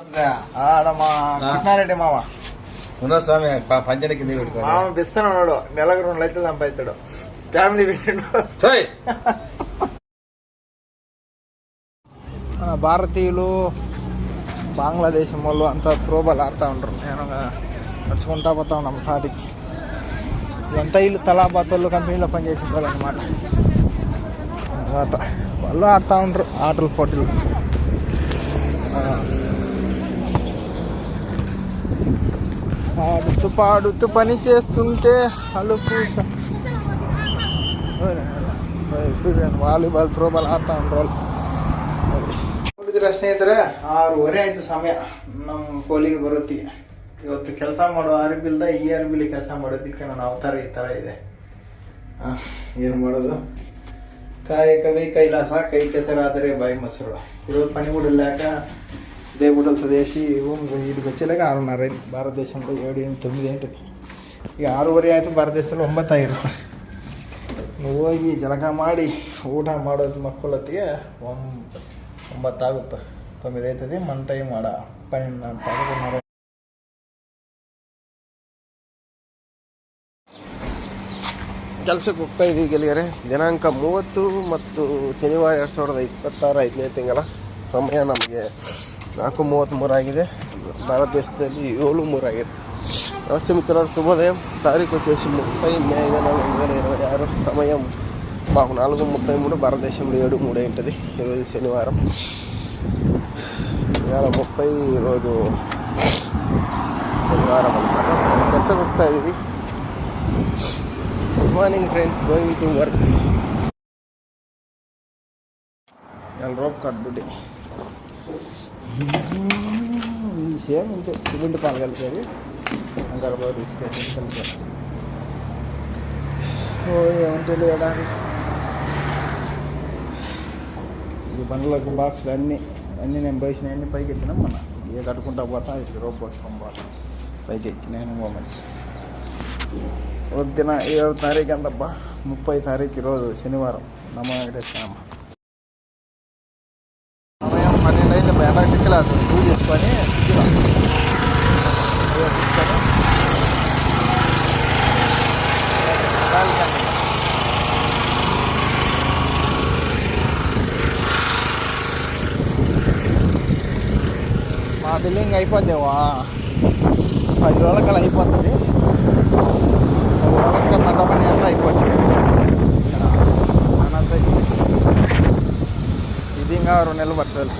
ఆడమా కృష్ణారెడ్డి మామ స్వామి పంచన కింద మామ పిస్తున్నాడు, నెలకు 2 లక్షలు సంపాదిస్తాడు, ఫ్యామిలీ పెట్టిండు. భారతీయులు బంగ్లాదేశం వాళ్ళు అంతా త్రోబాలు ఆడుతూ ఉంటారు. నేను నడుచుకుంటా పోతా ఉన్నాం సాటికి. ఇదంతా వీళ్ళు తలాబాతోళ్ళు కంపెనీలో పనిచేసే వాళ్ళు అనమాట. వాళ్ళు ఆడుతూ ఉంటారు ఆటల పోటీలు. ఆడుతూ పాడుతూ పని చేస్తుంటే అలుపు ವಾಲಿಬಾಲ್ ಥ್ರೋಬಾಲ್ ಆಡ್ತಾ ಉಂಡ್ರು. ಸ್ನೇಹಿತರೆ 6:30 ಆಯ್ತು ಸಮಯ. ನಮ್ಮ ಕೋಲಿಗೆ ಬರೋತ್ತಿಗೆ ಇವತ್ತು ಕೆಲಸ ಮಾಡೋ ಅರ್ಬಿಲ್ದ ಈ ಅರ್ಬಿಲಿ ಕೆಲಸ ಮಾಡೋದಕ್ಕೆ ನನ್ನ ಅವತಾರ ಈ ಥರ ಇದೆ. ಏನು ಮಾಡೋದು, ಕಾಯಕವೇ ಕೈಲಾಸ, ಕೈ ಕೆಸರಾದರೆ ಬಾಯಿ ಮೊಸರು. ఈరోజు పని కూడా లేక దేవుడు స్వదేశీ వీడికి వచ్చేలాగా 6:30 అయింది. భారతదేశంలో 7, 8, 9 ఏంటిది. ಈಗ 6:30 ಆಯಿತು, ಭಾರತದೇಶದಲ್ಲಿ 9 ಆಗಿರೋ. నువ్వు ಹೋಗಿ ಜಳಕ ಮಾಡಿ ಊಟ ಮಾಡೋದು ಮಕ್ಕಳೊತ್ತಿಗೆ 9 ಆಗುತ್ತೆ. 9 అవుతుంది. మన టైం ఆడ 11:30. ಕೆಲಸಕ್ಕೆ ಹೋಗ್ತಾ ಇದ್ದೀವಿ ಗೆಳೆಯರೆ. ದಿನಾಂಕ 30 ಮತ್ತು ಶನಿವಾರ 2026 5ನೇ ತಿಂಗಳ ಸಮಯ ನಮಗೆ 4:33 ಆಗಿದೆ. భారత దేశದಲ್ಲಿ 7:03 ఆಗಿದೆ. నమస్తే మిత్రులారా, శుభోదయం. తారీఖు వచ్చేసి 30 మే 2026. సమయం మాకు 4:33. భారతదేశంలో 7:03 ఉంటుంది. ఈరోజు శనివారం, ఇవాళ 30, ఈరోజు శనివారం అన్నమాట. ಕೆಲಸಕ್ಕೆ ಹೋಗ್ತಾ ಇದ್ದೀವಿ. Good morning friends, going to work. Rope కట్బుడ్డి ఈ సేమ్ ఇంతే. సిమెంట్ పాలు కలిపేది గడప తీసుకెళ్ళి కలిపారు. ఏమంటే లేడాలి ఈ బండ్లకు బాక్సులు అన్నీ నేను బయసినాయి. అన్నీ పైకి ఎత్తినాం. మన ఏ కట్టుకుంటా పోతా ఇట్లా రోప్ పోసుకొని పోతా పైకి ఎక్కినాను మూమెంట్స్. వద్దిన 7 తారీఖు అంతప్ప 30 తారీఖు ఈరోజు శనివారం. నమ వెంకటేశ్వరమ్మ. సమయం 12 అయింది. ఎండకు తిక్కలేదు. పూజ చేసుకొని మా బిల్డింగ్ అయిపోద్దేవా 10 రోజులకల్లా అయిపోతుంది. 10 రోజులకి పంట పని అంతా అయిపోతుంది. ఇది ఇంకా 2 నెలలు పడుతుంది.